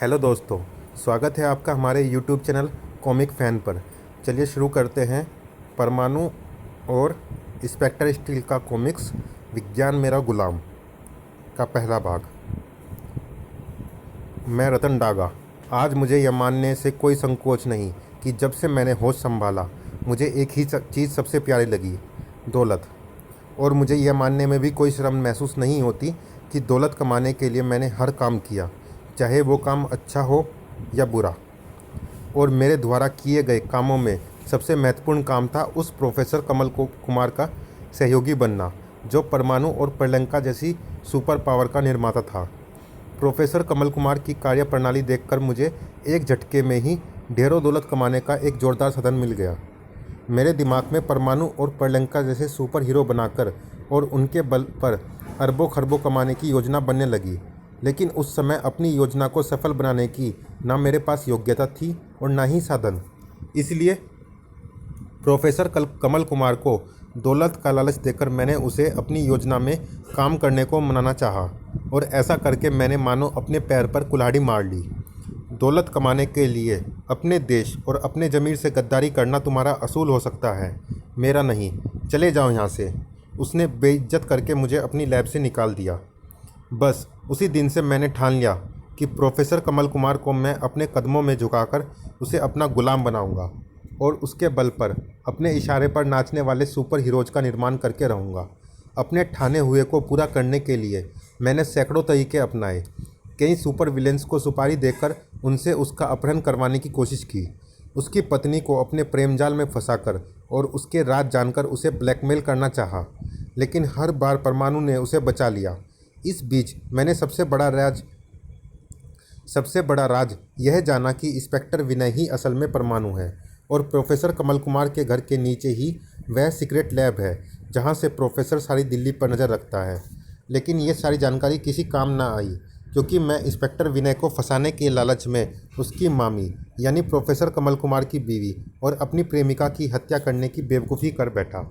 Hello दोस्तों, स्वागत है आपका हमारे यूट्यूब चैनल कॉमिक फ़ैन पर। चलिए शुरू करते हैं परमाणु और इंस्पेक्टर स्टील का कॉमिक्स विज्ञान मेरा गुलाम का पहला भाग। मैं रतन डागा। आज मुझे यह मानने से कोई संकोच नहीं कि जब से मैंने होश संभाला मुझे एक ही चीज़ सबसे प्यारी लगी, दौलत। और मुझे यह मानने में भी कोई शर्म महसूस नहीं होती कि दौलत कमाने के लिए मैंने हर काम किया, चाहे वो काम अच्छा हो या बुरा। और मेरे द्वारा किए गए कामों में सबसे महत्वपूर्ण काम था उस प्रोफेसर कुमार का सहयोगी बनना, जो परमाणु और प्रलंका जैसी सुपर पावर का निर्माता था। प्रोफेसर कमल कुमार की कार्यप्रणाली देखकर मुझे एक झटके में ही ढेरों दौलत कमाने का एक जोरदार साधन मिल गया। मेरे दिमाग में परमाणु और प्रलंका जैसे सुपर हीरो बनाकर और उनके बल पर अरबों खरबों कमाने की योजना बनने लगी। लेकिन उस समय अपनी योजना को सफल बनाने की ना मेरे पास योग्यता थी और ना ही साधन। इसलिए प्रोफेसर कमल कुमार को दौलत का लालच देकर मैंने उसे अपनी योजना में काम करने को मनाना चाहा, और ऐसा करके मैंने मानो अपने पैर पर कुल्हाड़ी मार ली। दौलत कमाने के लिए अपने देश और अपने ज़मीर से गद्दारी करना तुम्हारा असूल हो सकता है, मेरा नहीं। चले जाओ यहाँ से। उसने बेइज्जत करके मुझे अपनी लैब से निकाल दिया। बस उसी दिन से मैंने ठान लिया कि प्रोफेसर कमल कुमार को मैं अपने कदमों में झुकाकर उसे अपना गुलाम बनाऊंगा और उसके बल पर अपने इशारे पर नाचने वाले सुपर हीरोज का निर्माण करके रहूंगा। अपने ठाने हुए को पूरा करने के लिए मैंने सैकड़ों तरीके अपनाए। कई सुपर विलेंस को सुपारी देकर उनसे उसका अपहरण करवाने की कोशिश की, उसकी पत्नी को अपने प्रेम जाल में फंसाकर और उसके राज जानकर उसे ब्लैकमेल करना चाहा, लेकिन हर बार परमाणु ने उसे बचा लिया। इस बीच मैंने सबसे बड़ा राज यह जाना कि इंस्पेक्टर विनय ही असल में परमाणु है, और प्रोफेसर कमल कुमार के घर के नीचे ही वह सीक्रेट लैब है जहां से प्रोफेसर सारी दिल्ली पर नज़र रखता है। लेकिन ये सारी जानकारी किसी काम ना आई, क्योंकि मैं इंस्पेक्टर विनय को फंसाने के लालच में उसकी मामी यानी प्रोफेसर कमल कुमार की बीवी और अपनी प्रेमिका की हत्या करने की बेवकूफ़ी कर बैठा।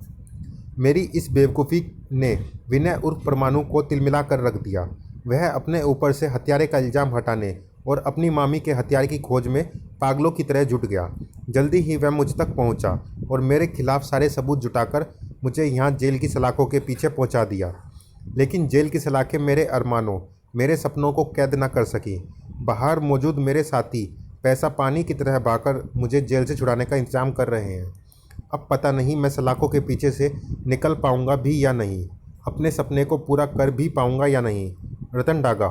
मेरी इस बेवकूफ़ी ने विनय उर्फ परमाणु को तिलमिला कर रख दिया। वह अपने ऊपर से हत्यारे का इल्ज़ाम हटाने और अपनी मामी के हत्यारे की खोज में पागलों की तरह जुट गया। जल्दी ही वह मुझ तक पहुंचा और मेरे खिलाफ सारे सबूत जुटाकर मुझे यहाँ जेल की सलाखों के पीछे पहुंचा दिया। लेकिन जेल की सलाखें मेरे अरमानों, मेरे सपनों को कैद न कर सकी। बाहर मौजूद मेरे साथी पैसा पानी की तरह बहाकर मुझे जेल से छुड़ाने का इंतजाम कर रहे हैं। अब पता नहीं मैं सलाखों के पीछे से निकल पाऊंगा भी या नहीं, अपने सपने को पूरा कर भी पाऊंगा या नहीं। रतन डागा,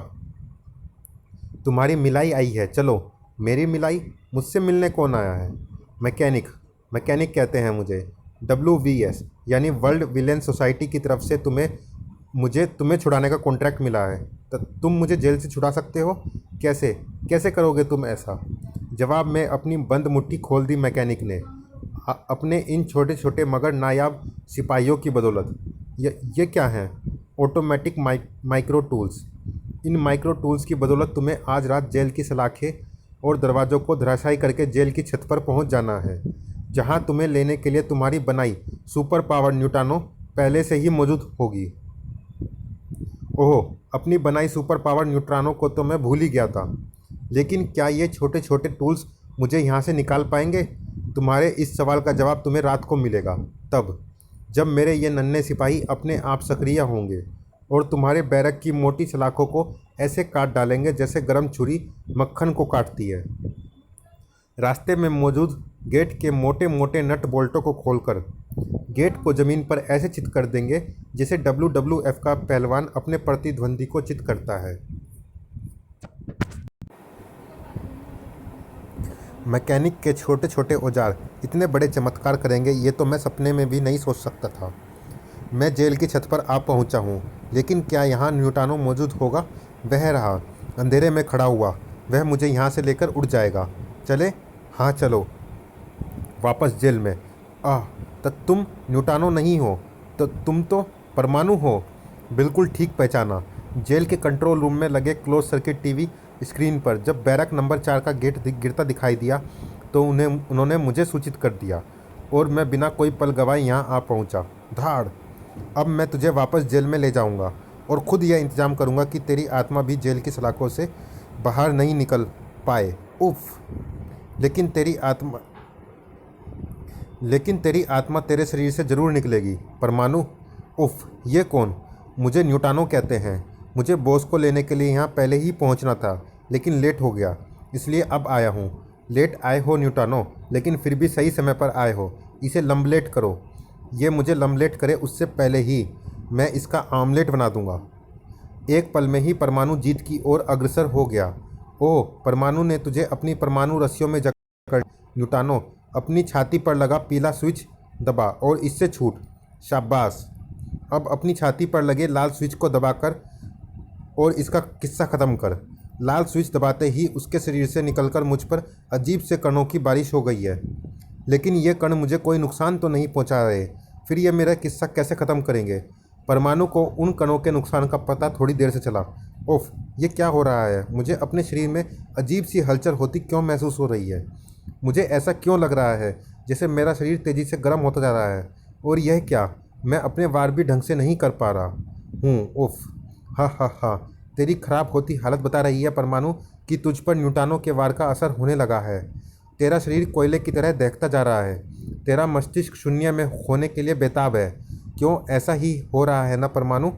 तुम्हारी मिलाई आई है, चलो। मेरी मिलाई? मुझसे मिलने कौन आया है? मैकेनिक कहते हैं मुझे। WVS यानी वर्ल्ड विलेन सोसाइटी की तरफ से तुम्हें छुड़ाने का कॉन्ट्रैक्ट मिला है। तो तुम मुझे जेल से छुड़ा सकते हो? कैसे करोगे तुम ऐसा? जवाब में अपनी बंद मुट्ठी खोल दी मैकेनिक ने, अपने इन छोटे छोटे मगर नायाब सिपाहियों की बदौलत। ये क्या हैं? Automatic micro tools. इन माइक्रो टूल्स की बदौलत तुम्हें आज रात जेल की सलाखें और दरवाज़ों को धराशायी करके जेल की छत पर पहुंच जाना है, जहां तुम्हें लेने के लिए तुम्हारी बनाई सुपर पावर न्यूट्रॉनो पहले से ही मौजूद होगी। ओह, अपनी बनाई सुपर पावर न्यूट्रॉनो को तो मैं भूल ही गया था। लेकिन क्या ये छोटे छोटे टूल्स मुझे यहाँ से निकाल पाएंगे? तुम्हारे इस सवाल का जवाब तुम्हें रात को मिलेगा, तब जब मेरे ये नन्हे सिपाही अपने आप सक्रिय होंगे और तुम्हारे बैरक की मोटी सलाखों को ऐसे काट डालेंगे जैसे गर्म छुरी मक्खन को काटती है। रास्ते में मौजूद गेट के मोटे मोटे नट बोल्टों को खोलकर गेट को ज़मीन पर ऐसे चित कर देंगे जैसे WWF का पहलवान अपने प्रतिद्वंदी को चित करता है। मैकेनिक के छोटे छोटे औजार इतने बड़े चमत्कार करेंगे, ये तो मैं सपने में भी नहीं सोच सकता था। मैं जेल की छत पर आ पहुंचा हूं, लेकिन क्या यहाँ न्यूट्रॉनो मौजूद होगा? वह रहा, अंधेरे में खड़ा हुआ। वह मुझे यहाँ से लेकर उड़ जाएगा। चले? हाँ चलो, वापस जेल में। तो तुम न्यूट्रॉनो नहीं हो, तो तुम तो परमाणु हो। बिल्कुल ठीक पहचाना। जेल के कंट्रोल रूम में लगे क्लोज सर्किट टीवी स्क्रीन पर जब बैरक नंबर 4 का गेट गिरता दिखाई दिया तो उन्होंने मुझे सूचित कर दिया, और मैं बिना कोई पल गवाए यहाँ आ पहुँचा। धाड़! अब मैं तुझे वापस जेल में ले जाऊँगा और ख़ुद यह इंतज़ाम करूँगा कि तेरी आत्मा भी जेल की सलाखों से बाहर नहीं निकल पाए। उफ। लेकिन तेरी आत्मा लेकिन तेरी आत्मा तेरे शरीर से ज़रूर निकलेगी परमाणु। उफ, ये कौन? मुझे न्यूटानो कहते हैं। मुझे बॉस को लेने के लिए यहाँ पहले ही पहुँचना था, लेकिन लेट हो गया, इसलिए अब आया हूँ। लेट आए हो न्यूटानो, लेकिन फिर भी सही समय पर आए हो। इसे लम्बलेट करो। ये मुझे लम्बलेट करे उससे पहले ही मैं इसका आमलेट बना दूंगा। एक पल में ही परमाणु जीत की ओर अग्रसर हो गया। ओह, परमाणु ने तुझे अपनी परमाणु रस्सियों में जकड़। न्यूटानो, अपनी छाती पर लगा पीला स्विच दबा और इससे छूट। शाबाश। अब अपनी छाती पर लगे लाल स्विच को दबाकर और इसका किस्सा ख़त्म कर। लाल स्विच दबाते ही उसके शरीर से निकलकर मुझ पर अजीब से कणों की बारिश हो गई है। लेकिन ये कण मुझे कोई नुकसान तो नहीं पहुंचा रहे। फिर ये मेरा किस्सा कैसे ख़त्म करेंगे? परमाणु को उन कणों के नुकसान का पता थोड़ी देर से चला। ओफ, ये क्या हो रहा है? मुझे अपने शरीर में अजीब सी हलचल होती क्यों महसूस हो रही है? मुझे ऐसा क्यों लग रहा है जैसे मेरा शरीर तेज़ी से गर्म होता जा रहा है? और यह क्या, मैं अपने वार भी ढंग से नहीं कर पा रहा हूँ। उफ। हा हा हा। तेरी खराब होती हालत बता रही है परमाणु कि तुझ पर न्यूटानो के वार का असर होने लगा है। तेरा शरीर कोयले की तरह दहकता जा रहा है। तेरा मस्तिष्क शून्य में होने के लिए बेताब है। क्यों ऐसा ही हो रहा है ना परमाणु?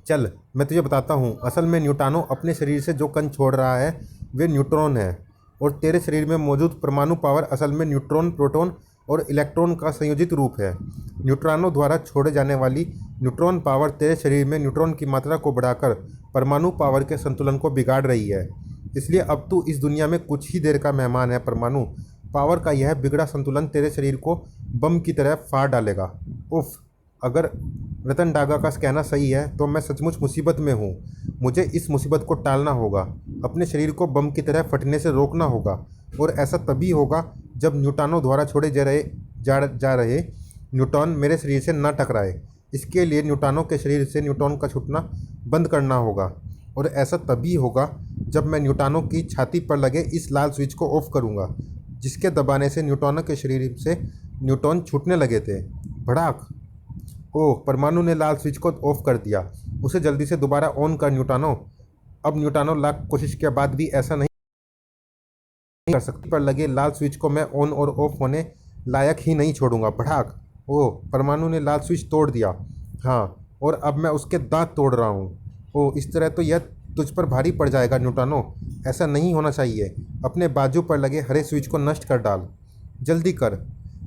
चल, मैं तुझे बताता हूँ। असल में न्यूटानो अपने शरीर से जो कण छोड़ रहा है वे न्यूट्रॉन है, और तेरे शरीर में मौजूद परमाणु पावर असल में न्यूट्रॉन, प्रोटॉन और इलेक्ट्रॉन का संयोजित रूप है। न्यूट्रॉनों द्वारा छोड़े जाने वाली न्यूट्रॉन पावर तेरे शरीर में न्यूट्रॉन की मात्रा को बढ़ाकर परमाणु पावर के संतुलन को बिगाड़ रही है। इसलिए अब तू इस दुनिया में कुछ ही देर का मेहमान है परमाणु। पावर का यह बिगड़ा संतुलन तेरे शरीर को बम की तरह फाड़ डालेगा। उफ। अगर रतन टागा का कहना सही है तो मैं सचमुच मुसीबत में हूँ। मुझे इस मुसीबत को टालना होगा। अपने शरीर को बम की तरह फटने से रोकना होगा, और ऐसा तभी होगा जब न्यूटानो द्वारा छोड़े जा रहे न्यूट्रॉन मेरे शरीर से न टकराए। इसके लिए न्यूटानो के शरीर से न्यूट्रॉन का छूटना बंद करना होगा, और ऐसा तभी होगा जब मैं न्यूटानो की छाती पर लगे इस लाल स्विच को ऑफ करूँगा, जिसके दबाने से न्यूटानो के शरीर से न्यूट्रॉन छूटने लगे थे। भड़ाक। ओह, परमाणु ने लाल स्विच को ऑफ कर दिया। उसे जल्दी से दोबारा ऑन कर न्यूटानो। अब न्यूटानो लाख कोशिश के बाद भी ऐसा नहीं कर सकती। पर लगे लाल स्विच को मैं ऑन और ऑफ होने लायक ही नहीं छोड़ूंगा। भड़ाक। ओह, परमाणु ने लाल स्विच तोड़ दिया। हाँ, और अब मैं उसके दांत तोड़ रहा हूँ। ओह, इस तरह तो यह तुझ पर भारी पड़ जाएगा न्यूटानो। ऐसा नहीं होना चाहिए। अपने बाजू पर लगे हरे स्विच को नष्ट कर डाल। जल्दी कर।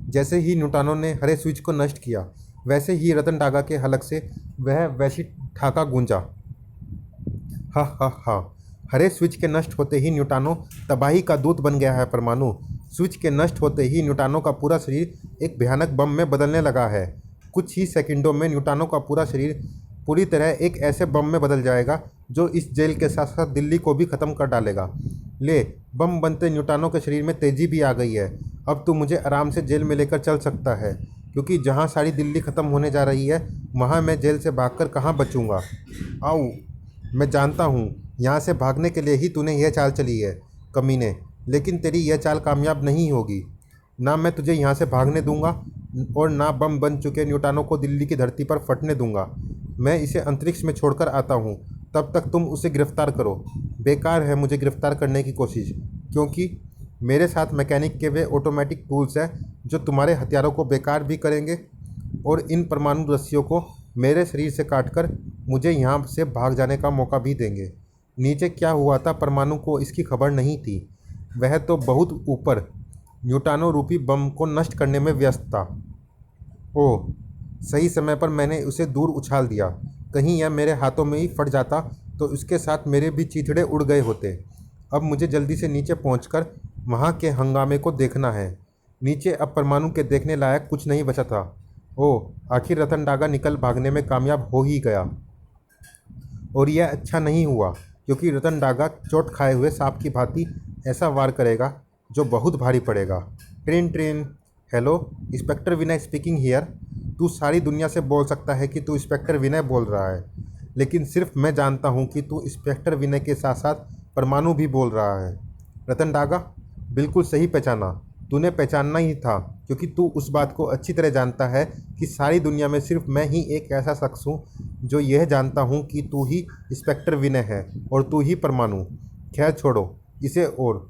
जैसे ही न्यूटानो ने हरे स्विच को नष्ट किया, वैसे ही रतन टागा के हलक से वह वैसी ठाका गूंजा। हा हा हा। हरे स्विच के नष्ट होते ही न्यूटानो तबाही का दूत बन गया है परमाणु। स्विच के नष्ट होते ही न्यूटानो का पूरा शरीर एक भयानक बम में बदलने लगा है। कुछ ही सेकंडों में न्यूटानो का पूरा शरीर पूरी तरह एक ऐसे बम में बदल जाएगा जो इस जेल के साथ साथ दिल्ली को भी ख़त्म कर डालेगा। ले, बम बनते न्यूटानो के शरीर में तेज़ी भी आ गई है। अब तू मुझे आराम से जेल में लेकर चल सकता है, क्योंकि जहाँ सारी दिल्ली ख़त्म होने जा रही है वहाँ मैं जेल से भागकर कहाँ बचूँगा। आओ, मैं जानता हूँ यहाँ से भागने के लिए ही तूने यह चाल चली है कमीने, लेकिन तेरी यह चाल कामयाब नहीं होगी। ना मैं तुझे यहाँ से भागने दूंगा और ना बम बन चुके न्यूटानो को दिल्ली की धरती पर फटने दूंगा। मैं इसे अंतरिक्ष में छोड़कर आता हूँ, तब तक तुम उसे गिरफ्तार करो। बेकार है मुझे गिरफ्तार करने की कोशिश, क्योंकि मेरे साथ मैकेनिक के वे ऑटोमेटिक टूल्स हैं जो तुम्हारे हथियारों को बेकार भी करेंगे और इन परमाणु रस्सियों को मेरे शरीर से काटकर मुझे यहाँ से भाग जाने का मौका भी देंगे। नीचे क्या हुआ था परमाणु को इसकी खबर नहीं थी। वह तो बहुत ऊपर न्यूटानो रूपी बम को नष्ट करने में व्यस्त था। ओह, सही समय पर मैंने उसे दूर उछाल दिया। कहीं यह मेरे हाथों में ही फट जाता तो उसके साथ मेरे भी चीथड़े उड़ गए होते। अब मुझे जल्दी से नीचे पहुंचकर वहां के हंगामे को देखना है। नीचे अब परमाणु के देखने लायक कुछ नहीं बचा था। ओह, आखिर रतन टागा निकल भागने में कामयाब हो ही गया। और यह अच्छा नहीं हुआ, क्योंकि रतन टागा चोट खाए हुए सांप की भांति ऐसा वार करेगा जो बहुत भारी पड़ेगा। Train train. Hello, inspector Vinay speaking here. तू सारी दुनिया से बोल सकता है कि तू इंस्पेक्टर विनय बोल रहा है, लेकिन सिर्फ मैं जानता हूँ कि तू इंस्पेक्टर विनय के साथ साथ परमाणु भी बोल रहा है। रतन टागा, बिल्कुल सही पहचाना। तूने पहचानना ही था, क्योंकि तू उस बात को अच्छी तरह जानता है कि सारी दुनिया में सिर्फ मैं ही एक ऐसा शख्स हूँ जो यह जानता हूँ कि तू ही इंस्पेक्टर विनय है और तू ही परमाणु। खैर छोड़ो, इसे और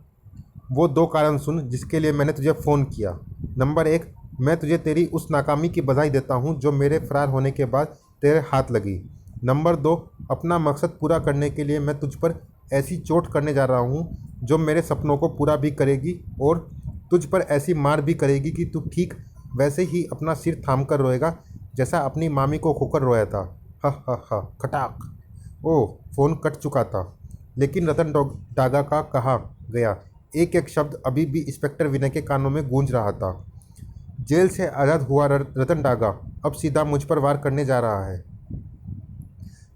वो 2 कारण सुन जिसके लिए मैंने तुझे फ़ोन किया। नंबर 1, मैं तुझे तेरी उस नाकामी की बधाई देता हूँ जो मेरे फ़रार होने के बाद तेरे हाथ लगी। नंबर 2, अपना मकसद पूरा करने के लिए मैं तुझ पर ऐसी चोट करने जा रहा हूँ जो मेरे सपनों को पूरा भी करेगी और तुझ पर ऐसी मार भी करेगी कि तू ठीक वैसे ही अपना सिर थाम कर रोएगा जैसा अपनी मामी को खोकर रोया था। हा हा हा, खटाक। ओह, फ़ोन कट चुका था, लेकिन रतन डागा का कहा गया एक एक शब्द अभी भी इंस्पेक्टर विनय के कानों में गूंज रहा था। जेल से आज़ाद हुआ रतन डागा अब सीधा मुझ पर वार करने जा रहा है।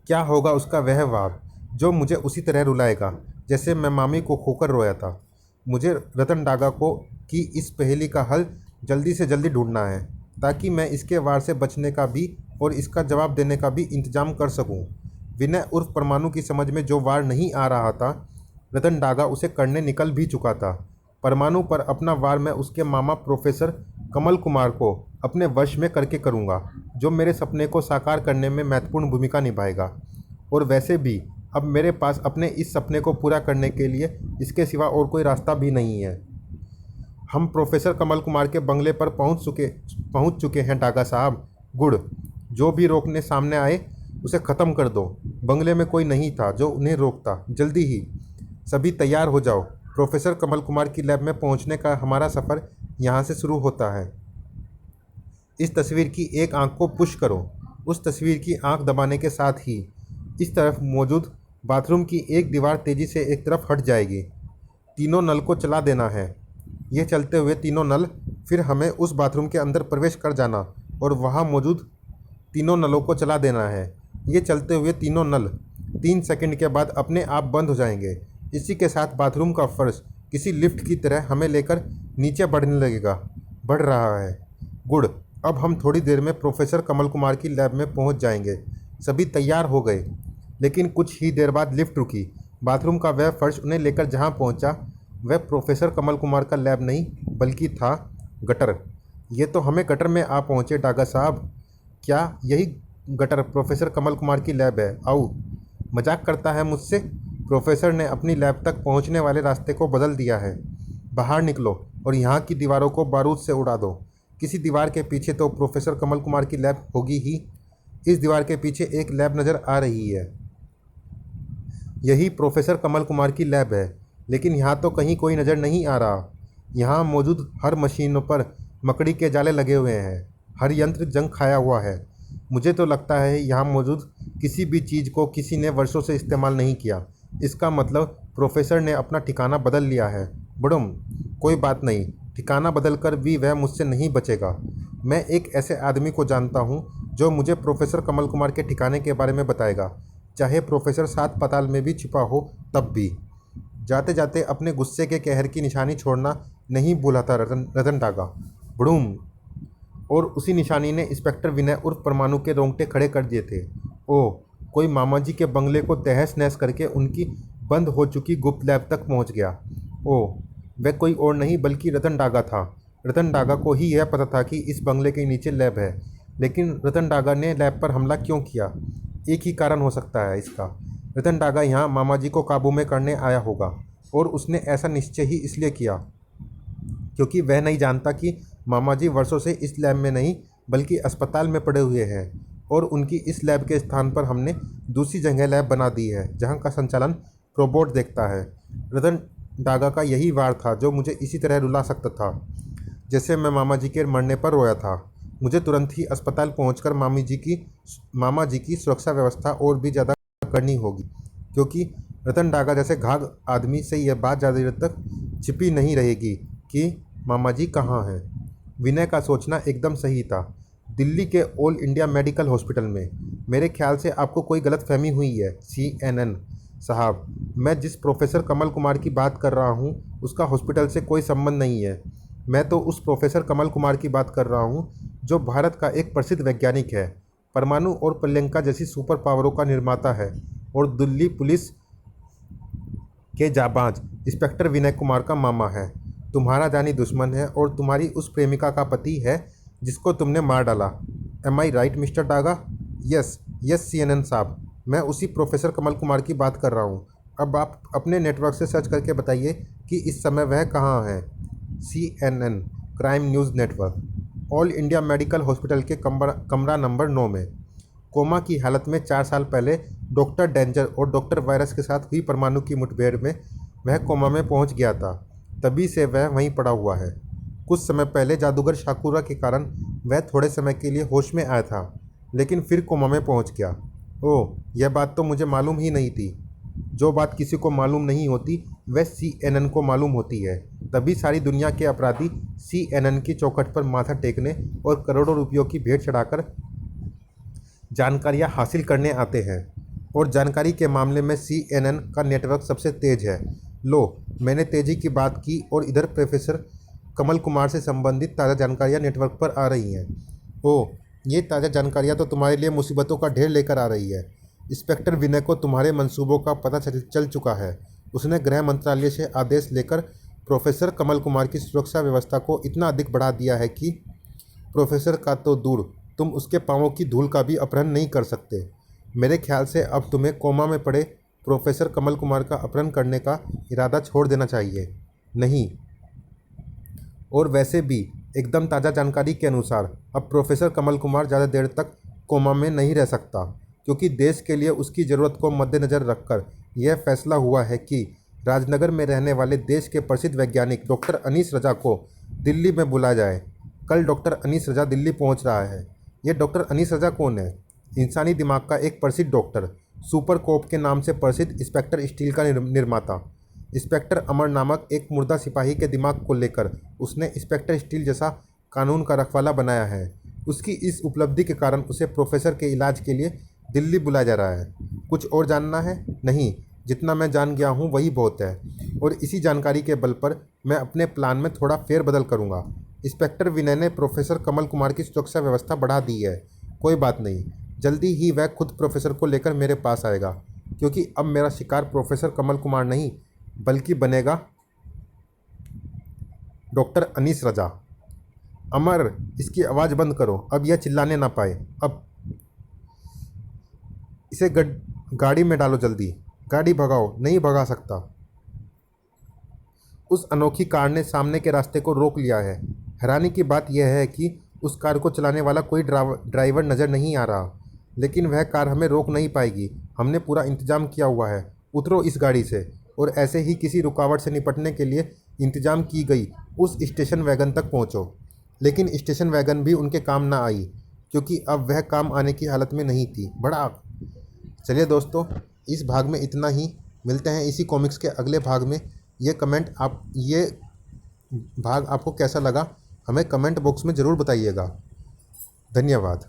क्या होगा उसका वह वार जो मुझे उसी तरह रुलाएगा जैसे मैं मामी को खोकर रोया था। मुझे रतन डागा को की इस पहेली का हल जल्दी से जल्दी ढूंढना है ताकि मैं इसके वार से बचने का भी और इसका जवाब देने का भी इंतजाम कर सकूं। विनय उर्फ परमाणु की समझ में जो वार नहीं आ रहा था, रतन डागा उसे करने निकल भी चुका था। परमाणु पर अपना वार मैं उसके मामा प्रोफेसर कमल कुमार को अपने वश में करके करूंगा, जो मेरे सपने को साकार करने में महत्वपूर्ण भूमिका निभाएगा। और वैसे भी अब मेरे पास अपने इस सपने को पूरा करने के लिए इसके सिवा और कोई रास्ता भी नहीं है। हम प्रोफेसर कमल कुमार के बंगले पर पहुंच चुके हैं डागा साहब। गुड, जो भी रोकने सामने आए उसे ख़त्म कर दो। बंगले में कोई नहीं था जो उन्हें रोकता। जल्दी ही सभी तैयार हो जाओ। प्रोफेसर कमल कुमार की लैब में पहुंचने का हमारा सफ़र यहाँ से शुरू होता है। इस तस्वीर की एक आंख को पुश करो। उस तस्वीर की आंख दबाने के साथ ही इस तरफ मौजूद बाथरूम की एक दीवार तेज़ी से एक तरफ हट जाएगी। तीनों नल को चला देना है। ये चलते हुए तीनों नल, फिर हमें उस बाथरूम के अंदर प्रवेश कर जाना और वहाँ मौजूद तीनों नलों को चला देना है। ये चलते हुए तीनों नल 3 सेकंड के बाद अपने आप बंद हो जाएंगे। इसी के साथ बाथरूम का फर्श किसी लिफ्ट की तरह हमें लेकर नीचे बढ़ रहा है। गुड, अब हम थोड़ी देर में प्रोफेसर कमल कुमार की लैब में पहुंच जाएंगे। सभी तैयार हो गए, लेकिन कुछ ही देर बाद लिफ्ट रुकी। बाथरूम का वह फर्श उन्हें लेकर जहां पहुंचा वह प्रोफेसर कमल कुमार का लैब नहीं बल्कि था गटर। ये तो हमें गटर में आ पहुंचे डागा साहब। क्या यही गटर प्रोफेसर कमल कुमार की लैब है? आओ। मजाक करता है मुझसे? प्रोफेसर ने अपनी लैब तक पहुंचने वाले रास्ते को बदल दिया है। बाहर निकलो और यहाँ की दीवारों को बारूद से उड़ा दो। किसी दीवार के पीछे तो प्रोफेसर कमल कुमार की लैब होगी ही। इस दीवार के पीछे एक लैब नज़र आ रही है। यही प्रोफेसर कमल कुमार की लैब है, लेकिन यहाँ तो कहीं कोई नज़र नहीं आ रहा। यहाँ मौजूद हर मशीनों पर मकड़ी के जाले लगे हुए हैं। हर यंत्र जंग खाया हुआ है। मुझे तो लगता है यहाँ मौजूद किसी भी चीज़ को किसी ने वर्षों से इस्तेमाल नहीं किया। इसका मतलब प्रोफेसर ने अपना ठिकाना बदल लिया है। बड़ुम, कोई बात नहीं, ठिकाना बदल कर भी वह मुझसे नहीं बचेगा। मैं एक ऐसे आदमी को जानता हूँ जो मुझे प्रोफेसर कमल कुमार के ठिकाने के बारे में बताएगा, चाहे प्रोफेसर 7 पाताल में भी छिपा हो तब भी। जाते जाते अपने गुस्से के कहर की निशानी छोड़ना नहीं भूला था रतन डागा। बड़ूम, और उसी निशानी ने इंस्पेक्टर विनय उर्फ परमाणु के रोंगटे खड़े कर दिए थे। ओह, कोई मामा जी के बंगले को तहस नहस करके उनकी बंद हो चुकी गुप्त लैब तक पहुंच गया। ओह, वह कोई और नहीं बल्कि रतन डागा था। रतन डागा को ही यह पता था कि इस बंगले के नीचे लैब है, लेकिन रतन डागा ने लैब पर हमला क्यों किया? एक ही कारण हो सकता है इसका। रतन डागा यहाँ मामा जी को काबू में करने आया होगा, और उसने ऐसा निश्चय ही इसलिए किया क्योंकि वह नहीं जानता कि मामा जी वर्षों से इस लैब में नहीं बल्कि अस्पताल में पड़े हुए हैं, और उनकी इस लैब के स्थान पर हमने दूसरी जगह लैब बना दी है जहाँ का संचालन रोबोट देखता है। रतन डागा का यही वार था जो मुझे इसी तरह रुला सकता था जैसे मैं मामा जी के मरने पर रोया था। मुझे तुरंत ही अस्पताल पहुंचकर मामा जी की सुरक्षा व्यवस्था और भी ज़्यादा करनी होगी, क्योंकि रतन डागा जैसे घाघ आदमी से यह बात ज़्यादा देर तक छिपी नहीं रहेगी कि मामा जी कहाँ हैं। विनय का सोचना एकदम सही था। दिल्ली के ऑल इंडिया मेडिकल हॉस्पिटल में। मेरे ख्याल से आपको कोई गलतफहमी हुई है CNN साहब। मैं जिस प्रोफेसर कमल कुमार की बात कर रहा हूँ उसका हॉस्पिटल से कोई संबंध नहीं है। मैं तो उस प्रोफेसर कमल कुमार की बात कर रहा हूँ जो भारत का एक प्रसिद्ध वैज्ञानिक है, परमाणु और प्रियंका जैसी सुपर पावरों का निर्माता है, और दिल्ली पुलिस के जाबाज इंस्पेक्टर विनय कुमार का मामा है। तुम्हारा जानी दुश्मन है और तुम्हारी उस प्रेमिका का पति है जिसको तुमने मार डाला। Am I right mister Daga? Yes CNN साहब, मैं उसी प्रोफेसर कमल कुमार की बात कर रहा हूँ। अब आप अपने नेटवर्क से सर्च करके बताइए कि इस समय वह कहाँ है। CNN crime news network all India medical hospital के कमरा नंबर 9 में कोमा की हालत में 4 साल पहले डॉक्टर डेंजर और डॉक्टर वायरस के साथ हुई परमाणु की मुठभेड़ में वह कोमा में पहुंच गया था। तभी से वह वहीं पड़ा हुआ है। कुछ समय पहले जादूगर शाकुरा के कारण वह थोड़े समय के लिए होश में आया था, लेकिन फिर कोमा में पहुंच गया। ओह, यह बात तो मुझे मालूम ही नहीं थी। जो बात किसी को मालूम नहीं होती वह CNN को मालूम होती है। तभी सारी दुनिया के अपराधी CNN की चौखट पर माथा टेकने और करोड़ों रुपयों की भेंट चढ़ाकर जानकारियां हासिल करने आते हैं। और जानकारी के मामले में CNN का नेटवर्क सबसे तेज है। लो, मैंने तेजी की बात की और इधर प्रोफेसर कमल कुमार से संबंधित ताज़ा जानकारियां नेटवर्क पर आ रही हैं। ओह, ये ताज़ा जानकारियां तो तुम्हारे लिए मुसीबतों का ढेर लेकर आ रही है। इंस्पेक्टर विनय को तुम्हारे मंसूबों का पता चल चुका है। उसने गृह मंत्रालय से आदेश लेकर प्रोफेसर कमल कुमार की सुरक्षा व्यवस्था को इतना अधिक बढ़ा दिया है कि प्रोफेसर का तो दूर, तुम उसके पांवों की धूल का भी अपहरण नहीं कर सकते। मेरे ख्याल से अब तुम्हें कोमा में पड़े प्रोफेसर कमल कुमार का अपहरण करने का इरादा छोड़ देना चाहिए। नहीं, और वैसे भी एकदम ताज़ा जानकारी के अनुसार अब प्रोफेसर कमल कुमार ज़्यादा देर तक कोमा में नहीं रह सकता, क्योंकि देश के लिए उसकी ज़रूरत को मद्देनज़र रखकर यह फैसला हुआ है कि राजनगर में रहने वाले देश के प्रसिद्ध वैज्ञानिक डॉक्टर अनीस रजा को दिल्ली में बुलाया जाए। कल डॉक्टर अनीस रजा दिल्ली पहुंच रहा है। ये डॉक्टर अनीस रजा कौन है? इंसानी दिमाग का एक प्रसिद्ध डॉक्टर, सुपर कोप के नाम से प्रसिद्ध इंस्पेक्टर स्टील का निर्माता। इंस्पेक्टर अमर नामक एक मुर्दा सिपाही के दिमाग को लेकर उसने इंस्पेक्टर स्टील जैसा कानून का रखवाला बनाया है। उसकी इस उपलब्धि के कारण उसे प्रोफेसर के इलाज के लिए दिल्ली बुलाया जा रहा है। कुछ और जानना है? नहीं, जितना मैं जान गया हूँ वही बहुत है। और इसी जानकारी के बल पर मैं अपने प्लान में थोड़ा फेरबदल करूँगा। इंस्पेक्टर विनय ने प्रोफेसर कमल कुमार की सुरक्षा व्यवस्था बढ़ा दी है। कोई बात नहीं, जल्दी ही वह खुद प्रोफेसर को लेकर मेरे पास आएगा, क्योंकि अब मेरा शिकार प्रोफेसर कमल कुमार नहीं बल्कि बनेगा डॉक्टर अनीस रजा। अमर, इसकी आवाज़ बंद करो, अब यह चिल्लाने ना पाए। अब इसे गाड़ी में डालो, जल्दी गाड़ी भगाओ। नहीं भगा सकता। उस अनोखी कार ने सामने के रास्ते को रोक लिया है। हैरानी की बात यह है कि उस कार को चलाने वाला कोई ड्राइवर नज़र नहीं आ रहा, लेकिन वह कार हमें रोक नहीं पाएगी। हमने पूरा इंतज़ाम किया हुआ है। उतरो इस गाड़ी से और ऐसे ही किसी रुकावट से निपटने के लिए इंतज़ाम की गई उस स्टेशन वैगन तक पहुंचो। लेकिन स्टेशन वैगन भी उनके काम ना आई, क्योंकि अब वह काम आने की हालत में नहीं थी। बड़ा चलिए दोस्तों, इस भाग में इतना ही। मिलते हैं इसी कॉमिक्स के अगले भाग में। ये भाग आपको कैसा लगा हमें कमेंट बॉक्स में ज़रूर बताइएगा। धन्यवाद।